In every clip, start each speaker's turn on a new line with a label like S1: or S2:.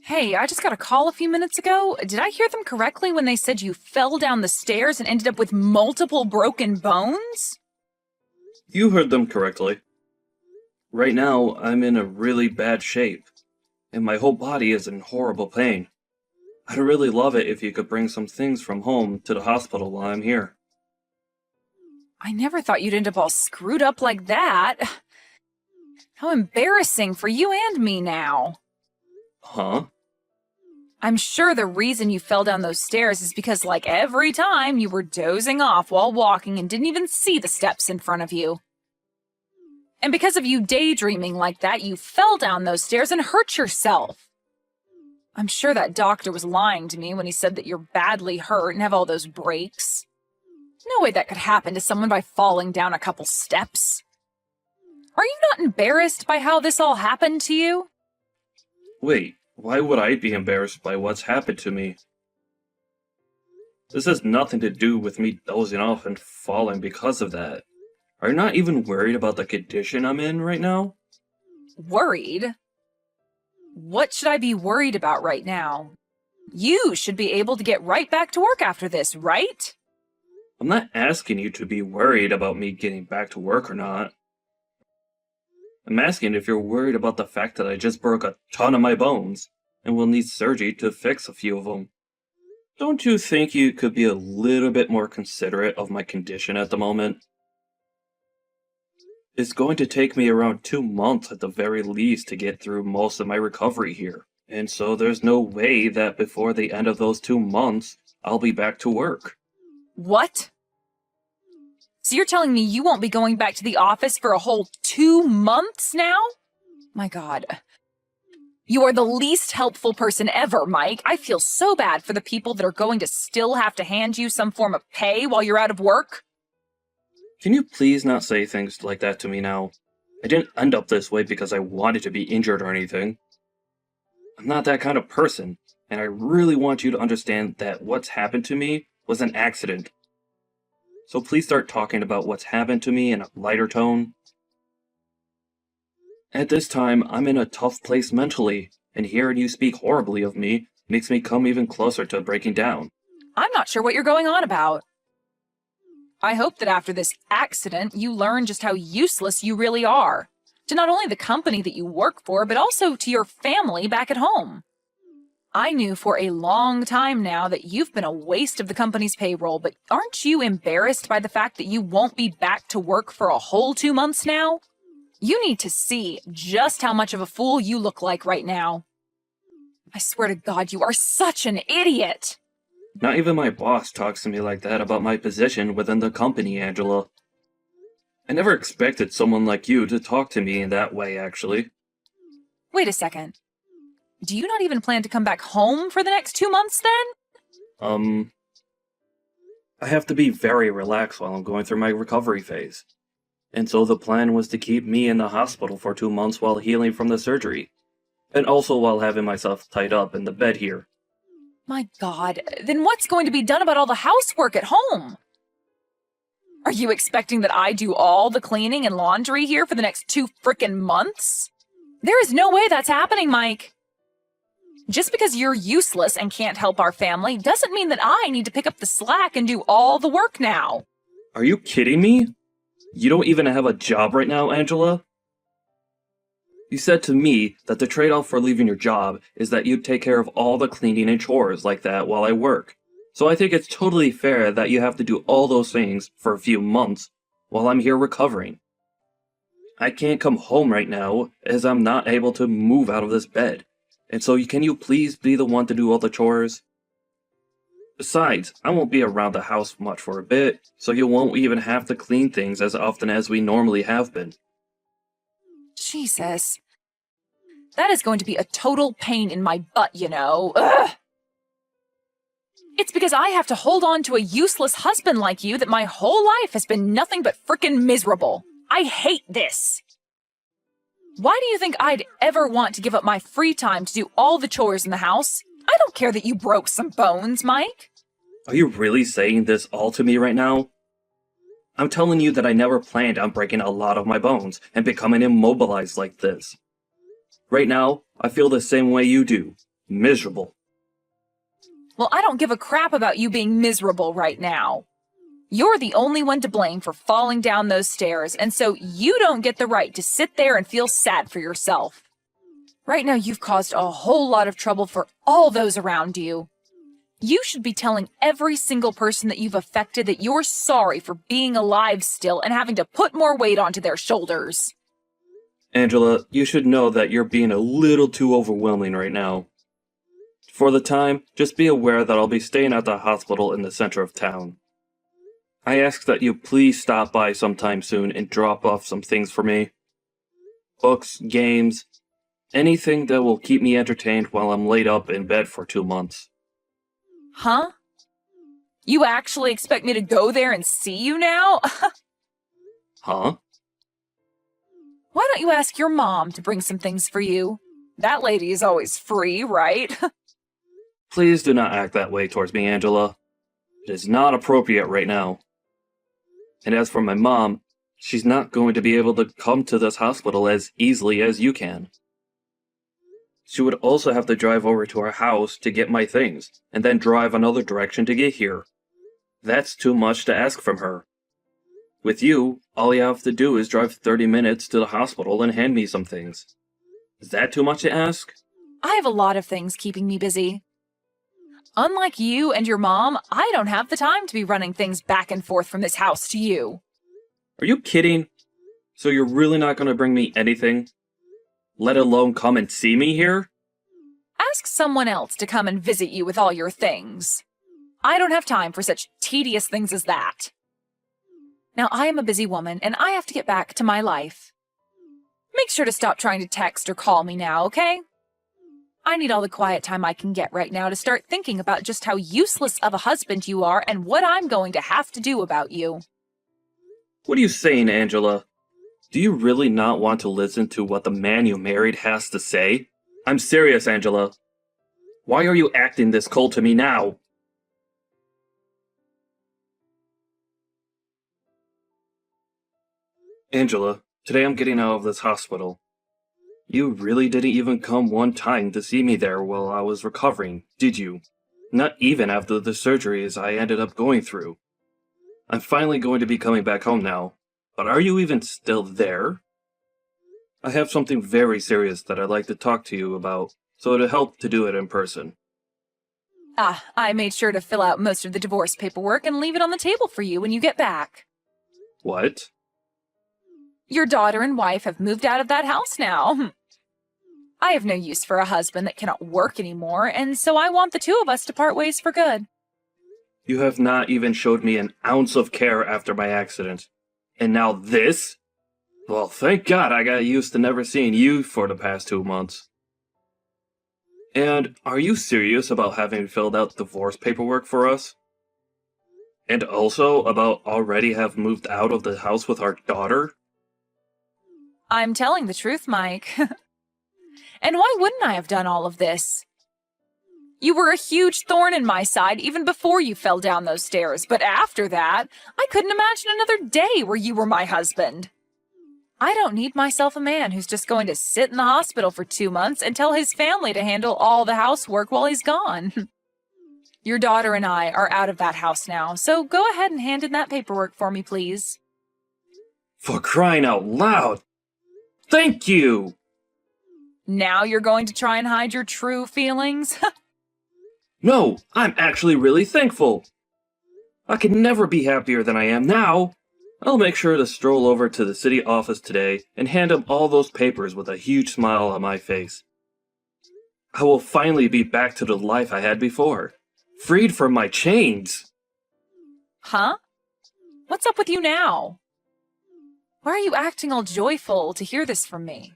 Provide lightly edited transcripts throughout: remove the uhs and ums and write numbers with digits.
S1: Hey, I just got a call a few minutes ago. Did I hear them correctly when they said you fell down the stairs and ended up with multiple broken bones?
S2: You heard them correctly. Right now, I'm in a really bad shape, and my whole body is in horrible pain. I'd really love it if you could bring some things from home to the hospital while I'm here.
S1: I never thought you'd end up all screwed up like that. How embarrassing for you and me now.
S2: Huh?
S1: I'm sure the reason you fell down those stairs is because, like every time, you were dozing off while walking and didn't even see the steps in front of you. And because of you daydreaming like that, you fell down those stairs and hurt yourself. I'm sure that doctor was lying to me when he said that you're badly hurt and have all those breaks. No way that could happen to someone by falling down a couple steps. Are you not embarrassed by how this all happened to you?
S2: Wait, why would I be embarrassed by what's happened to me? This has nothing to do with me dozing off and falling because of that. Are you not even worried about the condition I'm in right now?
S1: Worried? What should I be worried about right now? You should be able to get right back to work after this, right?
S2: I'm not asking you to be worried about me getting back to work or not. I'm asking if you're worried about the fact that I just broke a ton of my bones and will need surgery to fix a few of them. Don't you think you could be a little bit more considerate of my condition at the moment? It's going to take me around 2 months at the very least to get through most of my recovery here, and so there's no way that before the end of those 2 months, I'll be back to work.
S1: What? So you're telling me you won't be going back to the office for a whole 2 months now? My God. You are the least helpful person ever, Mike. I feel so bad for the people that are going to still have to hand you some form of pay while you're out of work.
S2: Can you please not say things like that to me now? I didn't end up this way because I wanted to be injured or anything. I'm not that kind of person, and I really want you to understand that what's happened to me was an accident. So please start talking about what's happened to me in a lighter tone. At this time, I'm in a tough place mentally, and hearing you speak horribly of me makes me come even closer to breaking down.
S1: I'm not sure what you're going on about. I hope that after this accident, you learn just how useless you really are. To not only the company that you work for, but also to your family back at home. I knew for a long time now that you've been a waste of the company's payroll, but aren't you embarrassed by the fact that you won't be back to work for a whole 2 months now? You need to see just how much of a fool you look like right now. I swear to God, you are such an idiot!
S2: Not even my boss talks to me like that about my position within the company, Angela. I never expected someone like you to talk to me in that way, actually.
S1: Wait a second. Do you not even plan to come back home for the next 2 months, then?
S2: I have to be very relaxed while I'm going through my recovery phase. And so the plan was to keep me in the hospital for 2 months while healing from the surgery. And also while having myself tied up in the bed here.
S1: My God, then what's going to be done about all the housework at home? Are you expecting that I do all the cleaning and laundry here for the next 2 frickin' months? There is no way that's happening, Mike. Just because you're useless and can't help our family doesn't mean that I need to pick up the slack and do all the work now.
S2: Are you kidding me? You don't even have a job right now, Angela? You said to me that the trade-off for leaving your job is that you'd take care of all the cleaning and chores like that while I work. So I think it's totally fair that you have to do all those things for a few months while I'm here recovering. I can't come home right now as I'm not able to move out of this bed. And so can you please be the one to do all the chores? Besides, I won't be around the house much for a bit, so you won't even have to clean things as often as we normally have been.
S1: Jesus. That is going to be a total pain in my butt, you know. Ugh! It's because I have to hold on to a useless husband like you that my whole life has been nothing but frickin' miserable. I hate this. Why do you think I'd ever want to give up my free time to do all the chores in the house? I don't care that you broke some bones, Mike.
S2: Are you really saying this all to me right now? I'm telling you that I never planned on breaking a lot of my bones and becoming immobilized like this. Right now, I feel the same way you do, Miserable.
S1: Well, I don't give a crap about you being miserable right now. You're the only one to blame for falling down those stairs, and so you don't get the right to sit there and feel sad for yourself. Right now, you've caused a whole lot of trouble for all those around you. You should be telling every single person that you've affected that you're sorry for being alive still and having to put more weight onto their shoulders.
S2: Angela, you should know that you're being a little too overwhelming right now. For the time, just be aware that I'll be staying at the hospital in the center of town. I ask that you please stop by sometime soon and drop off some things for me. Books, games, anything that will keep me entertained while I'm laid up in bed for 2 months.
S1: Huh? You actually expect me to go there and see you now?
S2: Huh?
S1: Why don't you ask your mom to bring some things for you? That lady is always free, right?
S2: Please do not act that way towards me, Angela. It is not appropriate right now. And as for my mom, she's not going to be able to come to this hospital as easily as you can. She would also have to drive over to our house to get my things, and then drive another direction to get here. That's too much to ask from her. With you, all you have to do is drive 30 minutes to the hospital and hand me some things. Is that too much to ask?
S1: I have a lot of things keeping me busy. Unlike you and your mom, I don't have the time to be running things back and forth from this house to you.
S2: Are you kidding? So you're really not going to bring me anything? Let alone come and see me here?
S1: Ask someone else to come and visit you with all your things. I don't have time for such tedious things as that. Now, I am a busy woman, and I have to get back to my life. Make sure to stop trying to text or call me now, okay? I need all the quiet time I can get right now to start thinking about just how useless of a husband you are and what I'm going to have to do about you.
S2: What are you saying, Angela? Do you really not want to listen to what the man you married has to say? I'm serious, Angela. Why are you acting this cold to me now? Angela, today I'm getting out of this hospital. You really didn't even come one time to see me there while I was recovering, did you? Not even after the surgeries I ended up going through. I'm finally going to be coming back home now, but are you even still there? I have something very serious that I'd like to talk to you about, so it'll help to do it in person.
S1: I made sure to fill out most of the divorce paperwork and leave it on the table for you when you get back.
S2: What?
S1: Your daughter and wife have moved out of that house now. I have no use for a husband that cannot work anymore, and so I want the two of us to part ways for good.
S2: You have not even showed me an ounce of care after my accident. And now this? Well, thank God I got used to never seeing you for the past 2 months. And are you serious about having filled out divorce paperwork for us? And also about already have moved out of the house with our daughter?
S1: I'm telling the truth, Mike. And why wouldn't I have done all of this? You were a huge thorn in my side even before you fell down those stairs, but after that, I couldn't imagine another day where you were my husband. I don't need myself a man who's just going to sit in the hospital for 2 months and tell his family to handle all the housework while he's gone. Your daughter and I are out of that house now, so go ahead and hand in that paperwork for me, please.
S2: For crying out loud! Thank you!
S1: Now you're going to try and hide your true feelings?
S2: No, I'm actually really thankful. I could never be happier than I am now. I'll make sure to stroll over to the city office today and hand him all those papers with a huge smile on my face. I will finally be back to the life I had before, freed from my chains.
S1: Huh? What's up with you now? Why are you acting all joyful to hear this from me?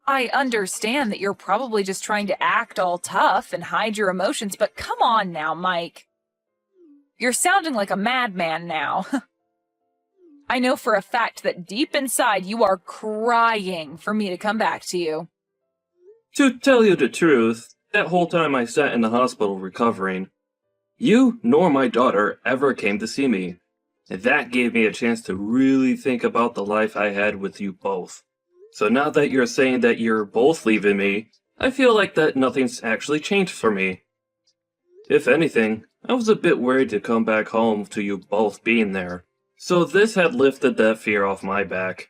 S1: I understand that you're probably just trying to act all tough and hide your emotions, but come on now, Mike. You're sounding like a madman now. I know for a fact that deep inside you are crying for me to come back to you.
S2: To tell you the truth, that whole time I sat in the hospital recovering, you nor my daughter ever came to see me, and that gave me a chance to really think about the life I had with you both. So now that you're saying that you're both leaving me, I feel like that nothing's actually changed for me. If anything, I was a bit worried to come back home to you both being there, so this had lifted that fear off my back.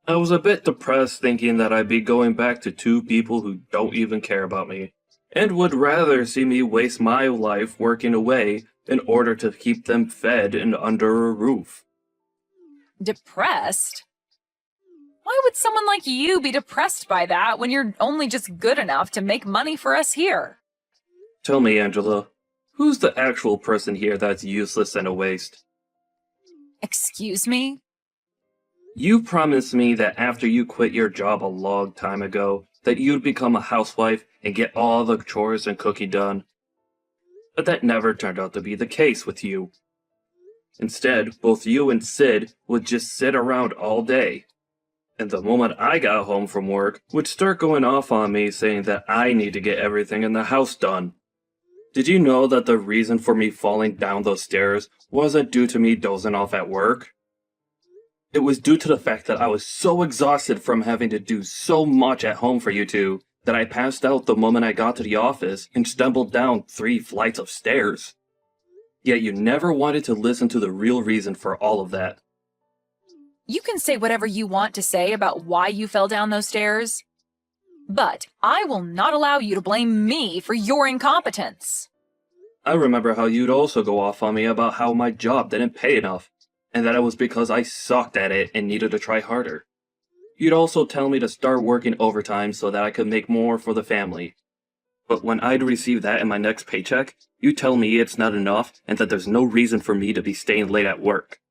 S2: I was a bit depressed thinking that I'd be going back to two people who don't even care about me, and would rather see me waste my life working away in order to keep them fed and under a roof.
S1: Depressed? Why would someone like you be depressed by that when you're only just good enough to make money for us here?
S2: Tell me, Angela, who's the actual person here that's useless and a waste?
S1: Excuse me?
S2: You promised me that after you quit your job a long time ago, that you'd become a housewife and get all the chores and cooking done. But that never turned out to be the case with you. Instead, both you and Sid would just sit around all day. And the moment I got home from work, would start going off on me saying that I need to get everything in the house done. Did you know that the reason for me falling down those stairs wasn't due to me dozing off at work? It was due to the fact that I was so exhausted from having to do so much at home for you two that I passed out the moment I got to the office and stumbled down 3 flights of stairs. Yet you never wanted to listen to the real reason for all of that.
S1: You can say whatever you want to say about why you fell down those stairs, but I will not allow you to blame me for your incompetence.
S2: I remember how you'd also go off on me about how my job didn't pay enough, and that it was because I sucked at it and needed to try harder. You'd also tell me to start working overtime so that I could make more for the family. But when I'd receive that in my next paycheck, you tell me it's not enough and that there's no reason for me to be staying late at work.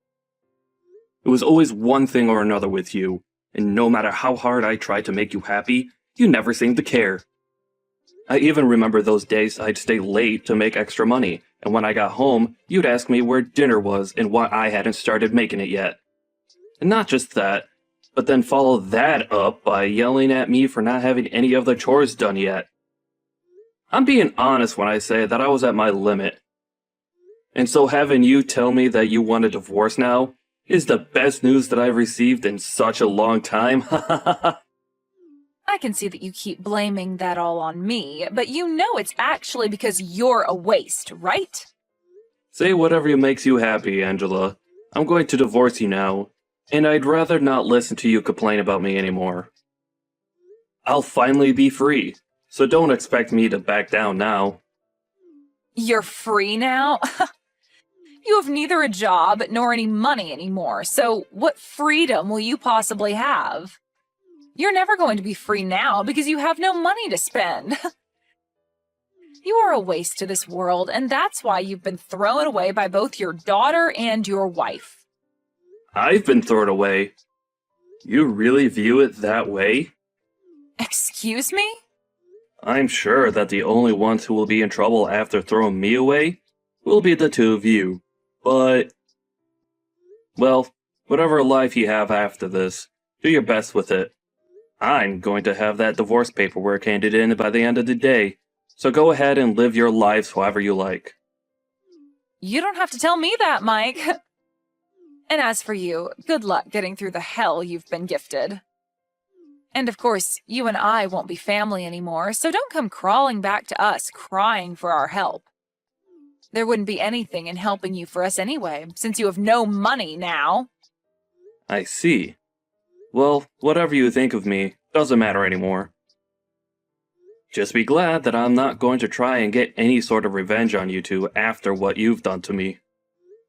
S2: It was always one thing or another with you, and no matter how hard I tried to make you happy, you never seemed to care. I even remember those days I'd stay late to make extra money, and when I got home, you'd ask me where dinner was and why I hadn't started making it yet. And not just that, but then follow that up by yelling at me for not having any of the chores done yet. I'm being honest when I say that I was at my limit. And so having you tell me that you want a divorce now is the best news that I've received in such a long time.
S1: I can see that you keep blaming that all on me, but you know it's actually because you're a waste, right?
S2: Say whatever makes you happy, Angela. I'm going to divorce you now, and I'd rather not listen to you complain about me anymore. I'll finally be free, so don't expect me to back down now.
S1: You're free now? You have neither a job nor any money anymore, so what freedom will you possibly have? You're never going to be free now because you have no money to spend. You are a waste to this world, and that's why you've been thrown away by both your daughter and your wife.
S2: I've been thrown away. You really view it that way?
S1: Excuse me?
S2: I'm sure that the only ones who will be in trouble after throwing me away will be the two of you. But, well, whatever life you have after this, do your best with it. I'm going to have that divorce paperwork handed in by the end of the day, so go ahead and live your lives however you like.
S1: You don't have to tell me that, Mike. And as for you, good luck getting through the hell you've been gifted. And of course, you and I won't be family anymore, so don't come crawling back to us crying for our help. There wouldn't be anything in helping you for us anyway, since you have no money now.
S2: I see. Well, whatever you think of me doesn't matter anymore. Just be glad that I'm not going to try and get any sort of revenge on you two after what you've done to me.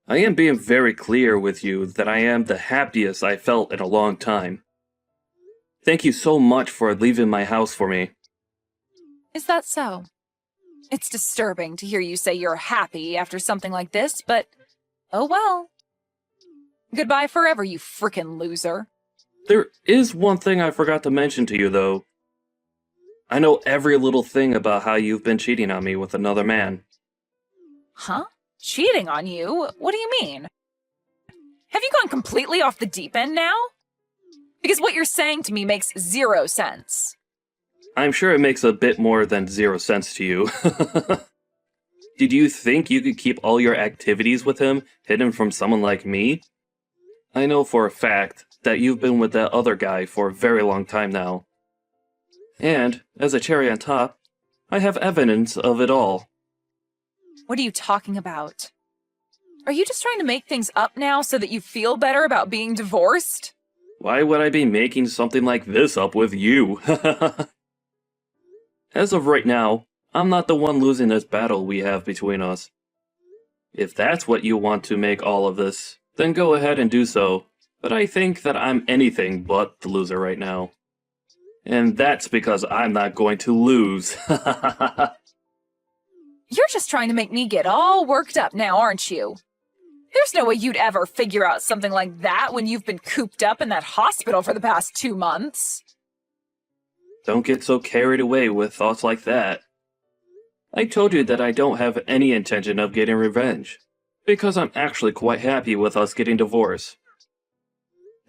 S2: I am being very clear with you that I am the happiest I felt in a long time. Thank you so much for leaving my house for me.
S1: Is that so? It's disturbing to hear you say you're happy after something like this, but oh well. Goodbye forever, you frickin' loser.
S2: There is one thing I forgot to mention to you, though. I know every little thing about how you've been cheating on me with another man.
S1: Huh? Cheating on you? What do you mean? Have you gone completely off the deep end now? Because what you're saying to me makes 0 sense.
S2: I'm sure it makes a bit more than 0 sense to you. Did you think you could keep all your activities with him hidden from someone like me? I know for a fact that you've been with that other guy for a very long time now. And, as a cherry on top, I have evidence of it all.
S1: What are you talking about? Are you just trying to make things up now so that you feel better about being divorced?
S2: Why would I be making something like this up with you? As of right now, I'm not the one losing this battle we have between us. If that's what you want to make all of this, then go ahead and do so, but I think that I'm anything but the loser right now. And that's because I'm not going to lose.
S1: You're just trying to make me get all worked up now, aren't you? There's no way you'd ever figure out something like that when you've been cooped up in that hospital for the past 2 months.
S2: Don't get so carried away with thoughts like that. I told you that I don't have any intention of getting revenge, because I'm actually quite happy with us getting divorced.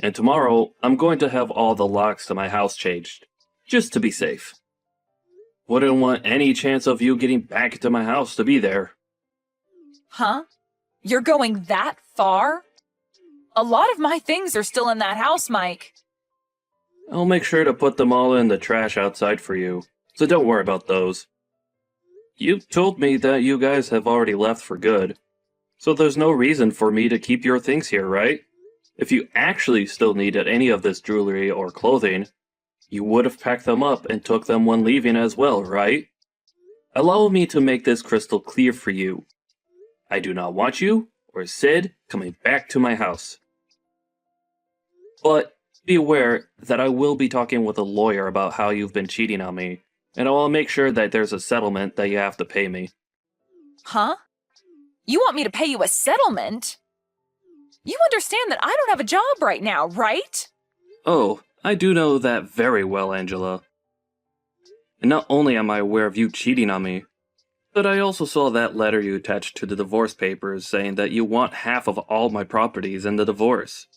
S2: And tomorrow, I'm going to have all the locks to my house changed, just to be safe. Wouldn't want any chance of you getting back into my house to be there.
S1: Huh? You're going that far? A lot of my things are still in that house, Mike.
S2: I'll make sure to put them all in the trash outside for you, so don't worry about those. You told me that you guys have already left for good, so there's no reason for me to keep your things here, right? If you actually still needed any of this jewelry or clothing, you would have packed them up and took them when leaving as well, right? Allow me to make this crystal clear for you. I do not want you, or Sid, coming back to my house. But be aware that I will be talking with a lawyer about how you've been cheating on me, and I will make sure that there's a settlement that you have to pay me.
S1: Huh? You want me to pay you a settlement? You understand that I don't have a job right now, right?
S2: Oh, I do know that very well, Angela. And not only am I aware of you cheating on me, but I also saw that letter you attached to the divorce papers saying that you want half of all my properties in the divorce.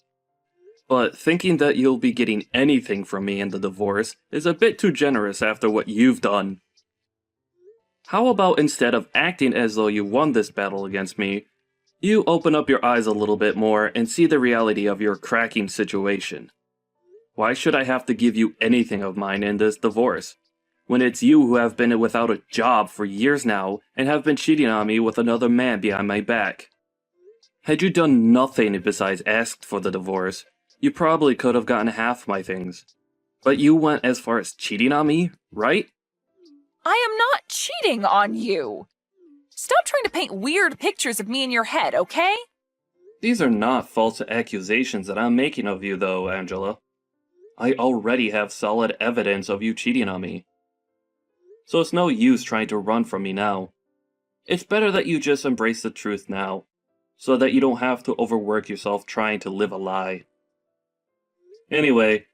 S2: But thinking that you'll be getting anything from me in the divorce is a bit too generous after what you've done. How about instead of acting as though you won this battle against me, you open up your eyes a little bit more and see the reality of your cracking situation? Why should I have to give you anything of mine in this divorce, when it's you who have been without a job for years now and have been cheating on me with another man behind my back? Had you done nothing besides asked for the divorce, you probably could have gotten half my things. But you went as far as cheating on me, right?
S1: I am not cheating on you. Stop trying to paint weird pictures of me in your head, okay?
S2: These are not false accusations that I'm making of you, though, Angela. I already have solid evidence of you cheating on me. So it's no use trying to run from me now. It's better that you just embrace the truth now, so that you don't have to overwork yourself trying to live a lie. Anyway,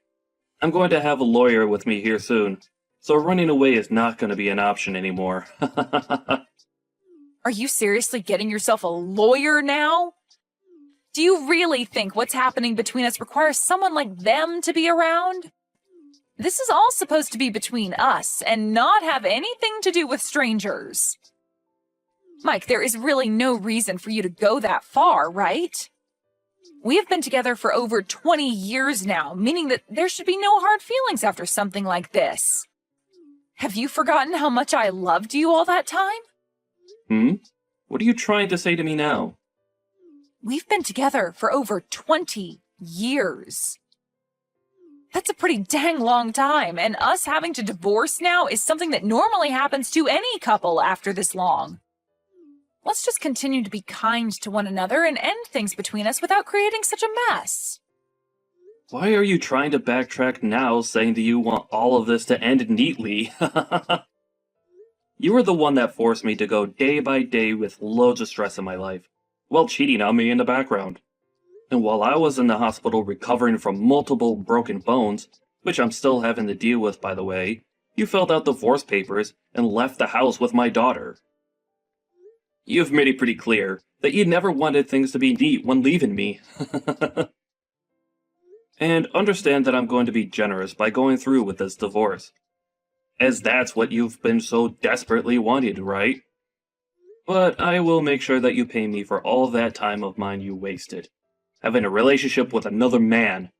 S2: I'm going to have a lawyer with me here soon, so running away is not going to be an option anymore.
S1: Are you seriously getting yourself a lawyer now? Do you really think what's happening between us requires someone like them to be around? This is all supposed to be between us and not have anything to do with strangers. Mike, there is really no reason for you to go that far, right? We have been together for over 20 years now, meaning that there should be no hard feelings after something like this. Have you forgotten how much I loved you all that time?
S2: What are you trying to say to me now?
S1: We've been together for over 20 years. That's a pretty dang long time, and us having to divorce now is something that normally happens to any couple after this long. Let's just continue to be kind to one another and end things between us without creating such a mess.
S2: Why are you trying to backtrack now, saying that you want all of this to end neatly? You were the one that forced me to go day by day with loads of stress in my life, while cheating on me in the background. And while I was in the hospital recovering from multiple broken bones, which I'm still having to deal with by the way, you filled out divorce papers and left the house with my daughter. You've made it pretty clear that you never wanted things to be neat when leaving me. And understand that I'm going to be generous by going through with this divorce, as that's what you've been so desperately wanting, right? But I will make sure that you pay me for all that time of mine you wasted, having a relationship with another man.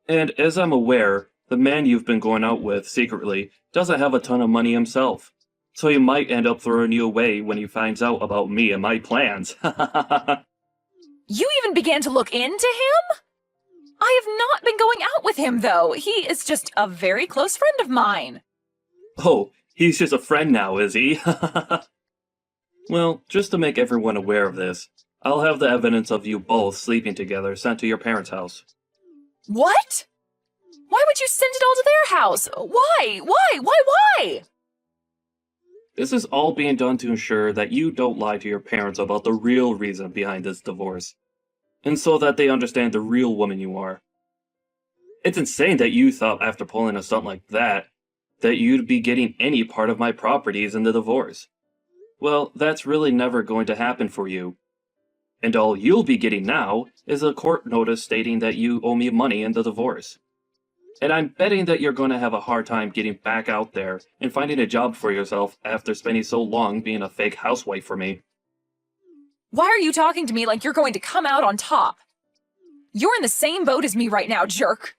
S2: And as I'm aware, The man you've been going out with secretly doesn't have a ton of money himself, so he might end up throwing you away when he finds out about me and my plans.
S1: You even began to look into him? I have not been going out with him, though. He is just a very close friend of mine.
S2: Oh, he's just a friend now, is he? Well, just to make everyone aware of this, I'll have the evidence of you both sleeping together sent to your parents' house.
S1: What? Why would you send it all to their house? Why?
S2: This is all being done to ensure that you don't lie to your parents about the real reason behind this divorce, and so that they understand the real woman you are. It's insane that you thought after pulling a stunt like that you'd be getting any part of my properties in the divorce. Well, that's really never going to happen for you. And all you'll be getting now is a court notice stating that you owe me money in the divorce. And I'm betting that you're going to have a hard time getting back out there and finding a job for yourself after spending so long being a fake housewife for me.
S1: Why are you talking to me like you're going to come out on top? You're in the same boat as me right now, jerk.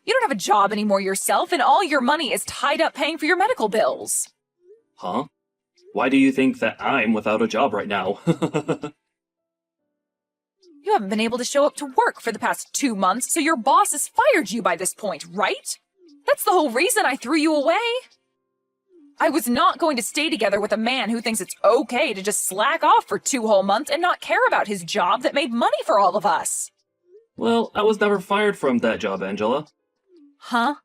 S1: You don't have a job anymore yourself, and all your money is tied up paying for your medical bills.
S2: Huh? Why do you think that I'm without a job right now?
S1: You haven't been able to show up to work for the past 2 months, so your boss has fired you by this point, right? That's the whole reason I threw you away. I was not going to stay together with a man who thinks it's okay to just slack off for 2 whole months and not care about his job that made money for all of us.
S2: Well, I was never fired from that job, Angela.
S1: Huh?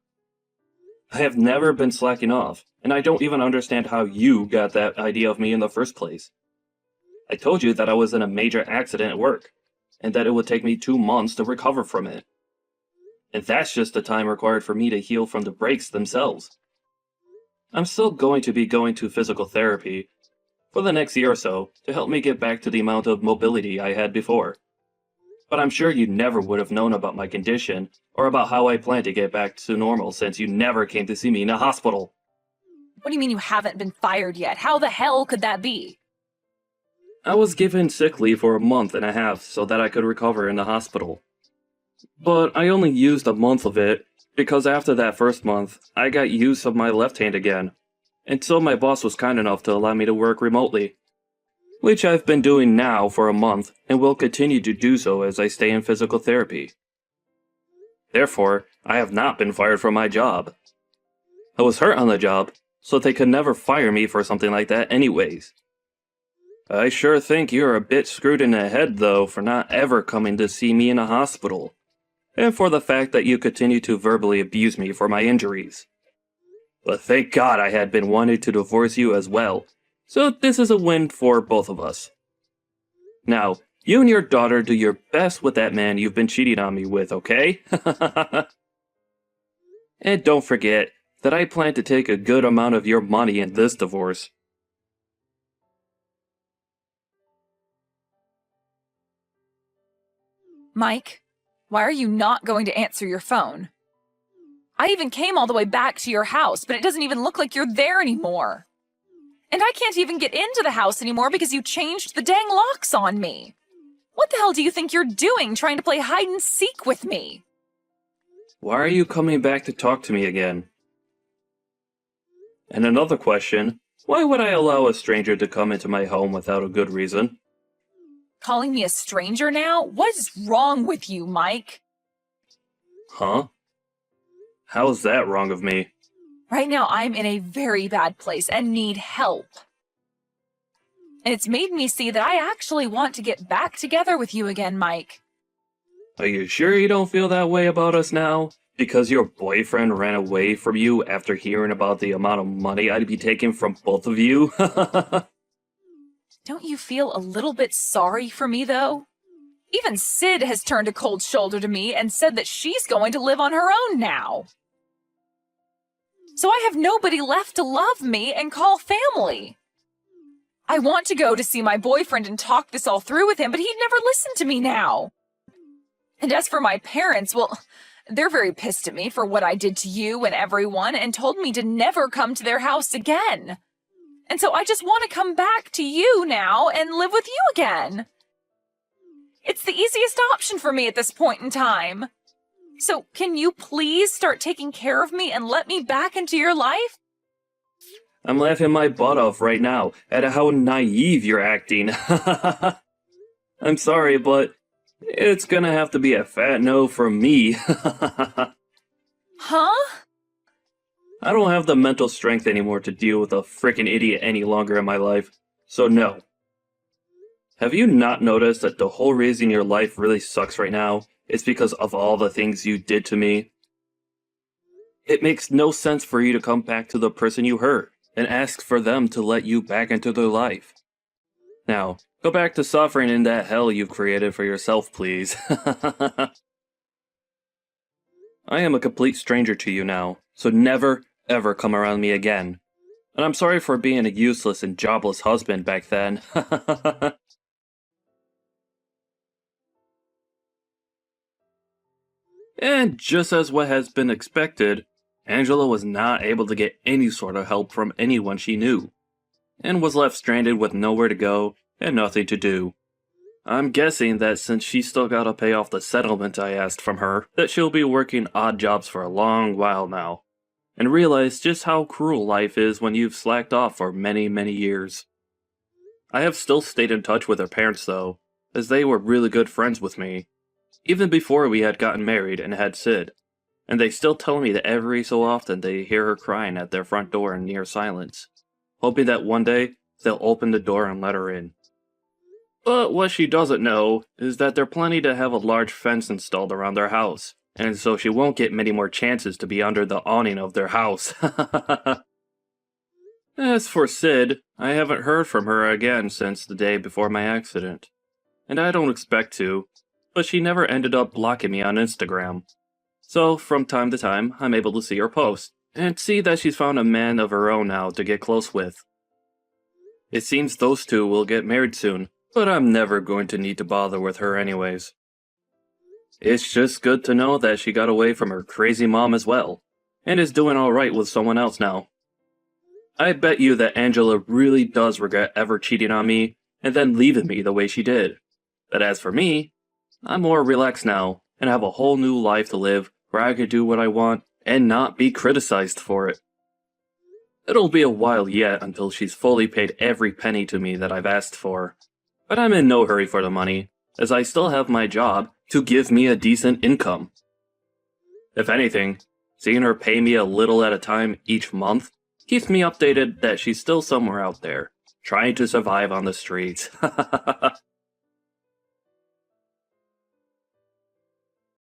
S2: I have never been slacking off, and I don't even understand how you got that idea of me in the first place. I told you that I was in a major accident at work, and that it would take me 2 months to recover from it. And that's just the time required for me to heal from the breaks themselves. I'm still going to be going to physical therapy for the next year or so to help me get back to the amount of mobility I had before. But I'm sure you never would have known about my condition or about how I plan to get back to normal since you never came to see me in a hospital.
S1: What do you mean you haven't been fired yet? How the hell could that be?
S2: I was given sick leave for a month and a half so that I could recover in the hospital. But I only used a month of it because after that first month, I got use of my left hand again. And so my boss was kind enough to allow me to work remotely, which I've been doing now for a month and will continue to do so as I stay in physical therapy. Therefore, I have not been fired from my job. I was hurt on the job, so they could never fire me for something like that anyways. I sure think you're a bit screwed in the head, though, for not ever coming to see me in a hospital, and for the fact that you continue to verbally abuse me for my injuries. But thank God I had been wanting to divorce you as well, so this is a win for both of us. Now, you and your daughter do your best with that man you've been cheating on me with, okay? And don't forget that I plan to take a good amount of your money in this divorce.
S1: Mike, why are you not going to answer your phone? I even came all the way back to your house, but it doesn't even look like you're there anymore. And I can't even get into the house anymore because you changed the dang locks on me. What the hell do you think you're doing trying to play hide and seek with me?
S2: Why are you coming back to talk to me again? And another question, why would I allow a stranger to come into my home without a good reason?
S1: Calling me a stranger now? What is wrong with you, Mike?
S2: Huh? How's that wrong of me?
S1: Right now, I'm in a very bad place and need help. And it's made me see that I actually want to get back together with you again, Mike.
S2: Are you sure you don't feel that way about us now? Because your boyfriend ran away from you after hearing about the amount of money I'd be taking from both of you?
S1: Don't you feel a little bit sorry for me, though? Even Sid has turned a cold shoulder to me and said that she's going to live on her own now. So I have nobody left to love me and call family. I want to go to see my boyfriend and talk this all through with him, but he'd never listen to me now. And as for my parents, well, they're very pissed at me for what I did to you and everyone and told me to never come to their house again. And so I just want to come back to you now and live with you again. It's the easiest option for me at this point in time. So, can you please start taking care of me and let me back into your life?
S2: I'm laughing my butt off right now at how naive you're acting. I'm sorry, but it's gonna have to be a fat no from me.
S1: Huh?
S2: I don't have the mental strength anymore to deal with a frickin' idiot any longer in my life, so no. Have you not noticed that the whole reason your life really sucks right now is because of all the things you did to me? It makes no sense for you to come back to the person you hurt and ask for them to let you back into their life. Now, go back to suffering in that hell you've created for yourself, please. I am a complete stranger to you now, so never, ever come around me again. And I'm sorry for being a useless and jobless husband back then. And just as what has been expected, Angela was not able to get any sort of help from anyone she knew, and was left stranded with nowhere to go and nothing to do. I'm guessing that since she still gotta pay off the settlement I asked from her, that she'll be working odd jobs for a long while now, and realize just how cruel life is when you've slacked off for many, many years. I have still stayed in touch with her parents though, as they were really good friends with me, even before we had gotten married and had Sid, and they still tell me that every so often they hear her crying at their front door in near silence, hoping that one day they'll open the door and let her in. But what she doesn't know is that they're planning to have a large fence installed around their house, and so she won't get many more chances to be under the awning of their house. As for Sid, I haven't heard from her again since the day before my accident, and I don't expect to, but she never ended up blocking me on Instagram. So from time to time, I'm able to see her post, and see that she's found a man of her own now to get close with. It seems those two will get married soon, but I'm never going to need to bother with her anyways. It's just good to know that she got away from her crazy mom as well, and is doing alright with someone else now. I bet you that Angela really does regret ever cheating on me, and then leaving me the way she did. But as for me, I'm more relaxed now, and have a whole new life to live where I could do what I want and not be criticized for it. It'll be a while yet until she's fully paid every penny to me that I've asked for. But I'm in no hurry for the money, as I still have my job to give me a decent income. If anything, seeing her pay me a little at a time each month keeps me updated that she's still somewhere out there, trying to survive on the streets.